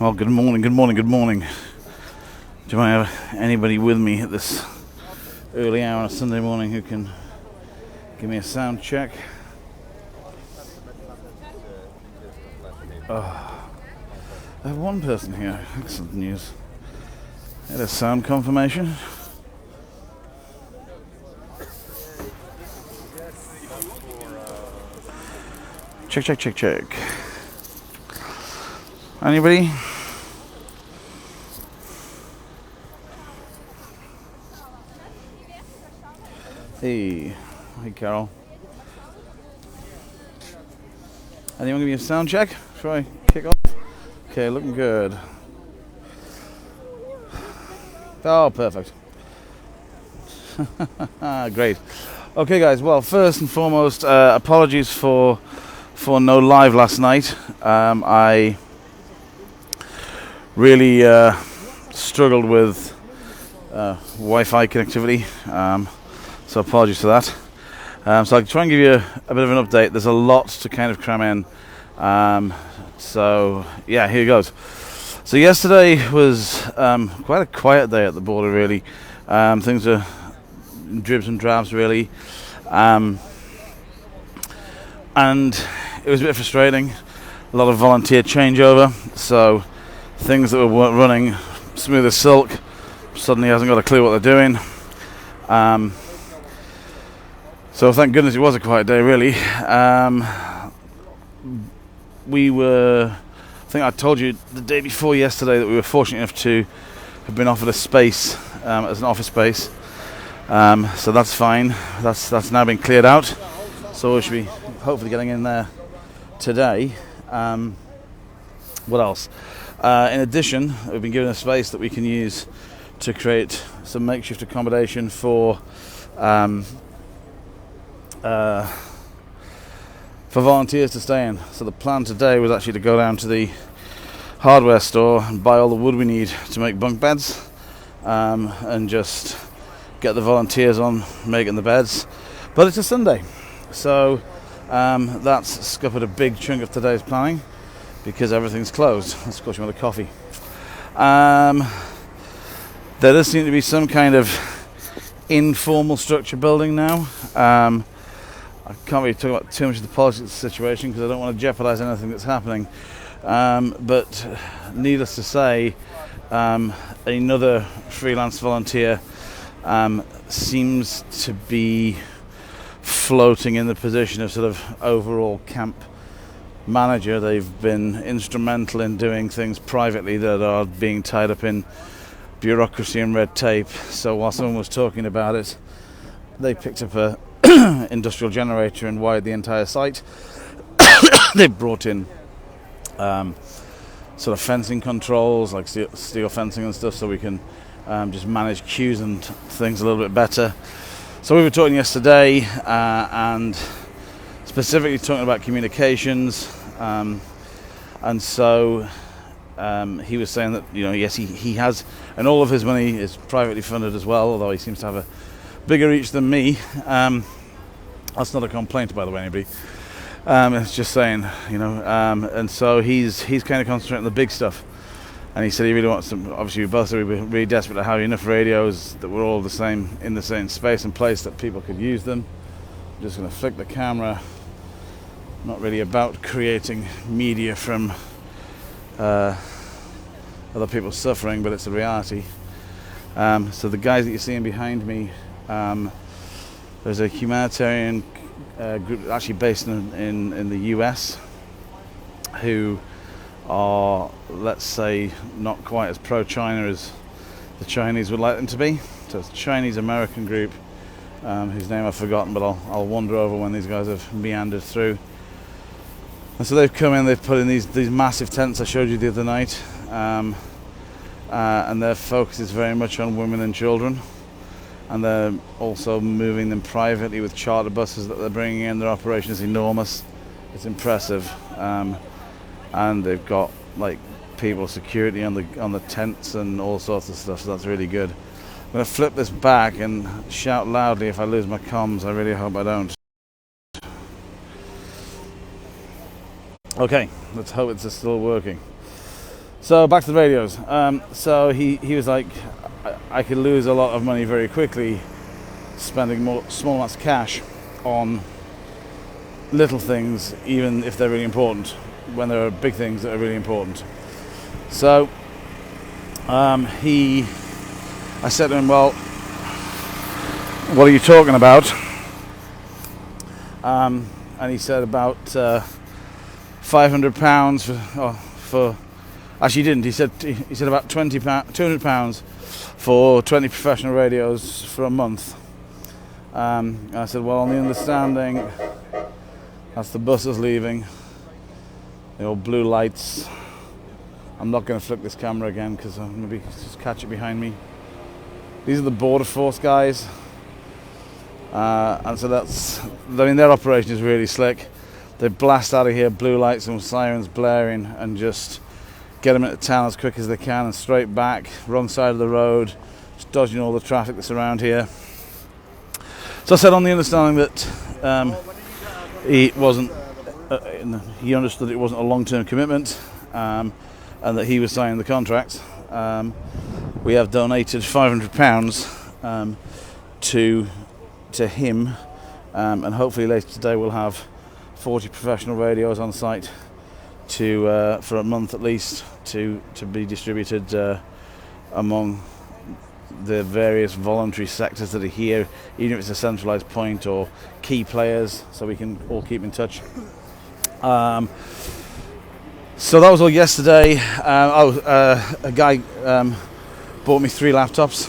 Well, good morning, good morning, good morning. Do I have anybody with me at this early hour on a Sunday morning who can give me a sound check? Oh, I have one person here. Excellent news. Had a sound confirmation. Check, check, check, check. Anybody? Hey Carol. Anyone give me a sound check before I kick off? Okay, looking good. Oh, perfect. Great. Okay, guys. Well, first and foremost, apologies for no live last night. I really struggled with Wi-Fi connectivity. So apologies for that. So I'll try and give you a bit of an update. There's a lot to kind of cram in. So yeah, here goes. So yesterday was quite a quiet day at the border, really. Things are dribs and drabs, really. And it was a bit frustrating. A lot of volunteer changeover. So things that were running smooth as silk suddenly hasn't got a clue what they're doing. So thank goodness it was a quiet day, really. I think I told you the day before yesterday that we were fortunate enough to have been offered a space as an office space. So that's fine. That's now been cleared out. So we should be hopefully getting in there today. What else? In addition, we've been given a space that we can use to create some makeshift accommodation for volunteers to stay in. So the plan today was actually to go down to the hardware store and buy all the wood we need to make bunk beds, and just get the volunteers on making the beds. But it's a Sunday, so that's scuppered a big chunk of today's planning because everything's closed. Let's go with a coffee. There does seem to be some kind of informal structure building now. I can't really talk about too much of the politics of the situation because I don't want to jeopardise anything that's happening. But needless to say, another freelance volunteer seems to be floating in the position of sort of overall camp manager. They've been instrumental in doing things privately that are being tied up in bureaucracy and red tape. So while someone was talking about it, they picked up a industrial generator and wired the entire site. They brought in sort of fencing controls, like steel fencing and stuff, so we can just manage queues and things a little bit better. So we were talking yesterday, and specifically talking about communications, and so he was saying that, yes, he has, and all of his money is privately funded as well, although he seems to have a bigger reach than me. That's not a complaint, by the way, anybody. It's just saying, and so he's kind of concentrating on the big stuff. And he said he really wants some. Obviously, we both said we were really desperate to have enough radios that were all in the same space and place that people could use them. I'm just going to flick the camera. Not really about creating media from other people's suffering, but it's a reality. So the guys that you're seeing behind me, there's a humanitarian group actually based in the US who are, let's say, not quite as pro-China as the Chinese would like them to be. So it's a Chinese-American group whose name I've forgotten, but I'll wander over when these guys have meandered through. And so they've come in, they've put in these massive tents I showed you the other night, and their focus is very much on women and children. And they're also moving them privately with charter buses that they're bringing in. Their operation is enormous. It's impressive. And they've got people security on the tents and all sorts of stuff, so that's really good. I'm going to flip this back and shout loudly if I lose my comms. I really hope I don't. Okay, let's hope it's still working. So back to the radios. So he was like, I could lose a lot of money very quickly spending small amounts of cash on little things, even if they're really important, when there are big things that are really important. So I said to him, well, what are you talking about? And he said about £500 for actually he didn't. He said about £200 for 20 professional radios for a month. And I said, well, on the understanding, that's the buses leaving, the old blue lights. I'm not going to flick this camera again because I'm going to just catch it behind me. These are the border force guys, and so their operation is really slick. They blast out of here, blue lights and sirens blaring, and just get them into town as quick as they can and straight back, wrong side of the road, just dodging all the traffic that's around here. So I said, on the understanding that he understood it wasn't a long-term commitment, and that he was signing the contract. We have donated £500 to him, and hopefully later today we'll have 40 professional radios on site for a month at least to be distributed among the various voluntary sectors that are here, even if it's a centralised point or key players, so we can all keep in touch. So that was all yesterday. A guy bought me 3 laptops.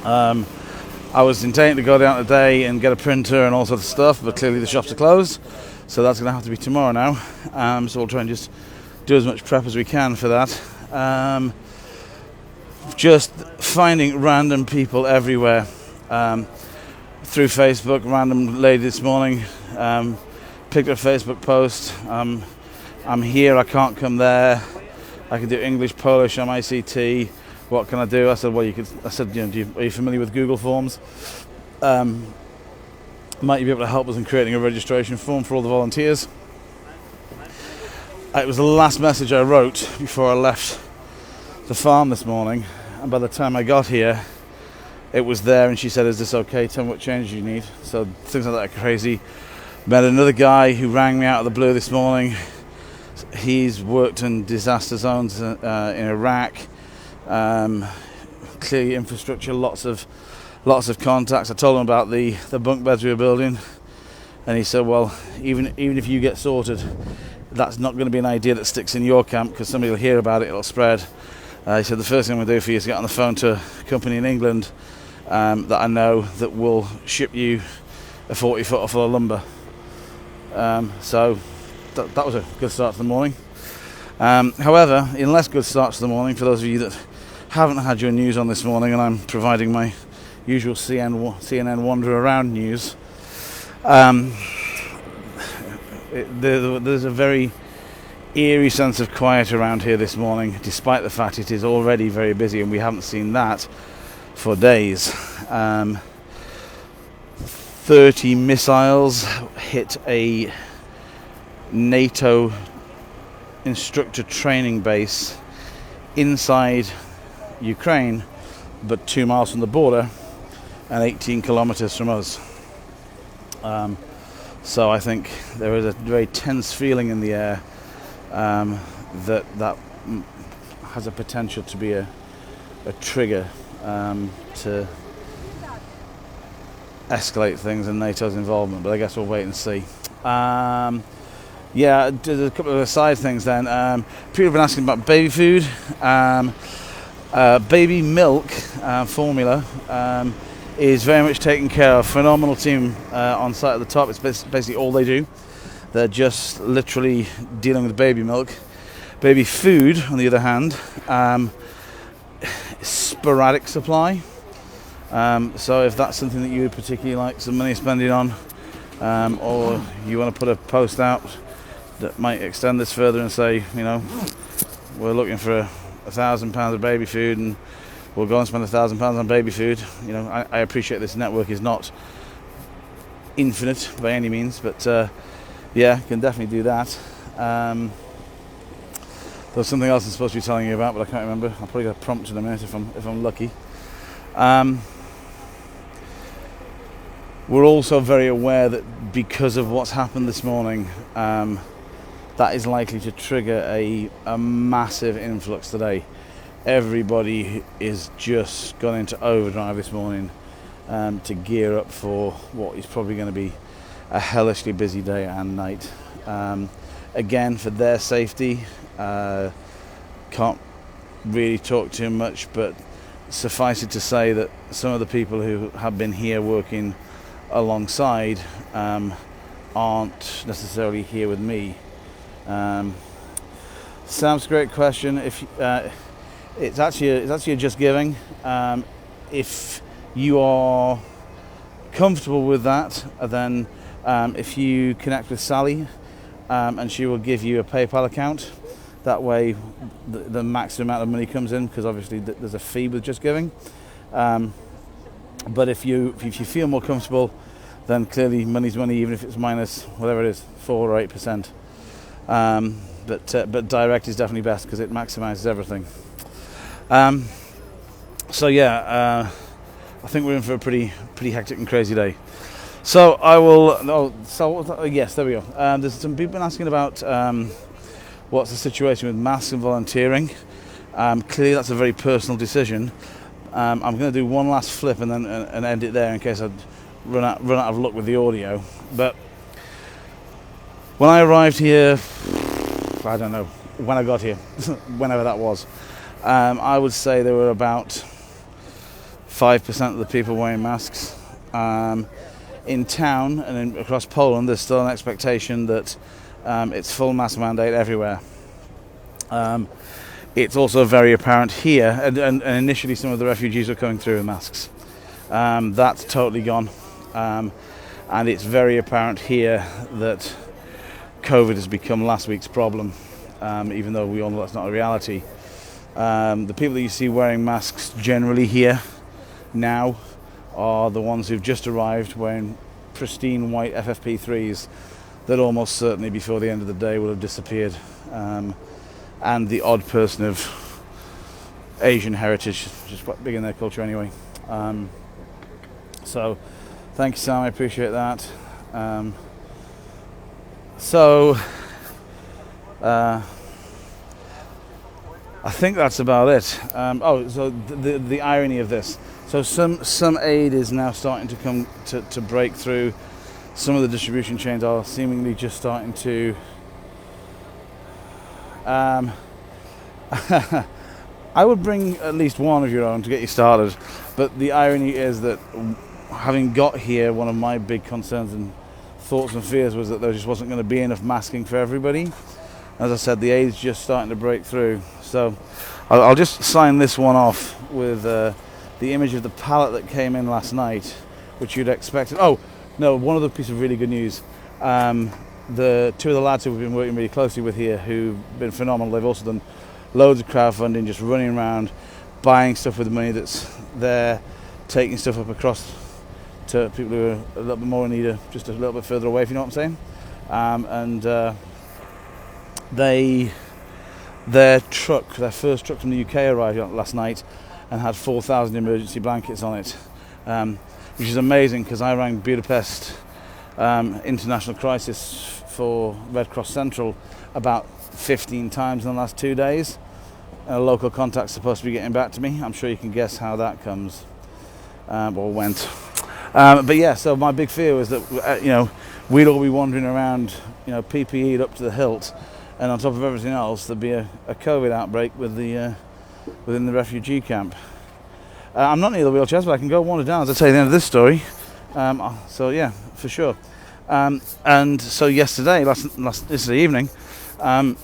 I was intending to go down today and get a printer and all sorts of stuff, but clearly the shops are closed, so that's going to have to be tomorrow now. So we'll try and just do as much prep as we can for that. Just finding random people everywhere through Facebook. Random lady this morning picked up a Facebook post. I'm here, I can't come there. I can do English, Polish, I'm ICT. What can I do? I said, well, I said, are you familiar with Google Forms? Might you be able to help us in creating a registration form for all the volunteers? It was the last message I wrote before I left the farm this morning, and by the time I got here, it was there, and she said, is this okay? Tell me what changes you need. So things like that are crazy. Met another guy who rang me out of the blue this morning. He's worked in disaster zones in Iraq. Clearly infrastructure, lots of contacts. I told him about the bunk beds we were building, and he said, well, even if you get sorted, that's not going to be an idea that sticks in your camp, because somebody will hear about it, it'll spread. He said, the first thing I'm going to do for you is get on the phone to a company in England that I know that will ship you a 40-footer full of lumber. So that was a good start to the morning. However, in less good starts to the morning, for those of you that haven't had your news on this morning, and I'm providing my usual CNN wander around news, there's a very eerie sense of quiet around here this morning, despite the fact it is already very busy, and we haven't seen that for days. 30 missiles hit a NATO instructor training base inside Ukraine, but 2 miles from the border and 18 kilometers from us. So I think there is a very tense feeling in the air that has a potential to be a trigger to escalate things and NATO's involvement, but I guess we'll wait and see. Yeah, there's a couple of aside things then. People have been asking about baby food. Baby milk formula is very much taken care of. Phenomenal team on site at the top. It's basically all they do. They're just literally dealing with baby milk. Baby food, on the other hand, sporadic supply. So if that's something that you would particularly like some money spending on, or you want to put a post out that might extend this further and say, we're looking for £1,000 of baby food, and we'll go and spend £1,000 on baby food. I appreciate this network is not infinite by any means, but yeah, can definitely do that. There's something else I'm supposed to be telling you about, but I can't remember. I'll probably get a prompt in a minute if I'm lucky. We're also very aware that because of what's happened this morning, that is likely to trigger a massive influx today. Everybody is just gone into overdrive this morning to gear up for what is probably going to be a hellishly busy day and night. Again, for their safety, can't really talk too much, but suffice it to say that some of the people who have been here working alongside aren't necessarily here with me. Sam's great question. If it's actually a Just Giving. If you are comfortable with that, then if you connect with Sally, and she will give you a PayPal account. That way, the maximum amount of money comes in, because obviously there's a fee with Just Giving. But if you feel more comfortable, then clearly money's money, even if it's minus whatever it is, 4 or 8%. But direct is definitely best because it maximizes everything. So yeah, I think we're in for a pretty hectic and crazy day. So I will. Yes, there we go. There's some people asking about what's the situation with masks and volunteering. Clearly, that's a very personal decision. I'm going to do one last flip and then end it there in case I run out of luck with the audio. But when I arrived here, I don't know when I got here, whenever that was, I would say there were about 5% of the people wearing masks. In town and across Poland, there's still an expectation that it's full mask mandate everywhere. It's also very apparent here, and initially some of the refugees were coming through with masks. That's totally gone. And it's very apparent here that COVID has become last week's problem, even though we all know that's not a reality. The people that you see wearing masks generally here now are the ones who've just arrived wearing pristine white FFP3s that almost certainly before the end of the day will have disappeared. And the odd person of Asian heritage, just quite big in their culture anyway. So thank you, Sam, I appreciate that. I think that's about it. So the irony of this. So some aid is now starting to come to break through. Some of the distribution chains are seemingly just starting to. I would bring at least one of your own to get you started. But the irony is that having got here, one of my big concerns and thoughts and fears was that there just wasn't going to be enough masking for everybody. As I said, the aid's just starting to break through. So I'll just sign this one off with the image of the pallet that came in last night, which you'd expected. Oh, no, one other piece of really good news. The two of the lads who we've been working really closely with here, who've been phenomenal, they've also done loads of crowdfunding, just running around, buying stuff with the money that's there, taking stuff up across to people who are a little bit more in need, just a little bit further away, if you know what I'm saying. Their first truck from the UK arrived last night and had 4,000 emergency blankets on it, which is amazing because I rang Budapest International Crisis for Red Cross Central about 15 times in the last 2 days. A local contact's supposed to be getting back to me. I'm sure you can guess how that comes or went. But yeah, so my big fear was that we'd all be wandering around, PPE'd up to the hilt, and on top of everything else, there'd be a COVID outbreak within the refugee camp. I'm not near the wheelchairs, but I can go wander down as I tell you the end of this story. So yeah, for sure. And so yesterday evening, a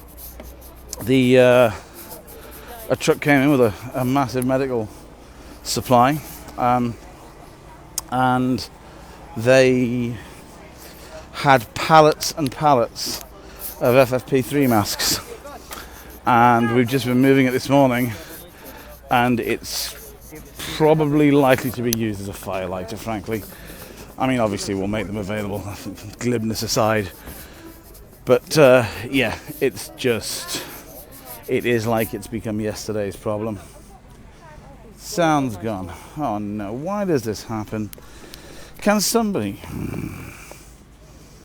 truck came in with a massive medical supply, and they had pallets and pallets of FFP3 masks, and we've just been moving it this morning, and it's probably likely to be used as a firelighter, frankly. I mean, obviously we'll make them available, glibness aside, but yeah, it's it is like it's become yesterday's problem. Sound's gone. Oh no, why does this happen? Can somebody...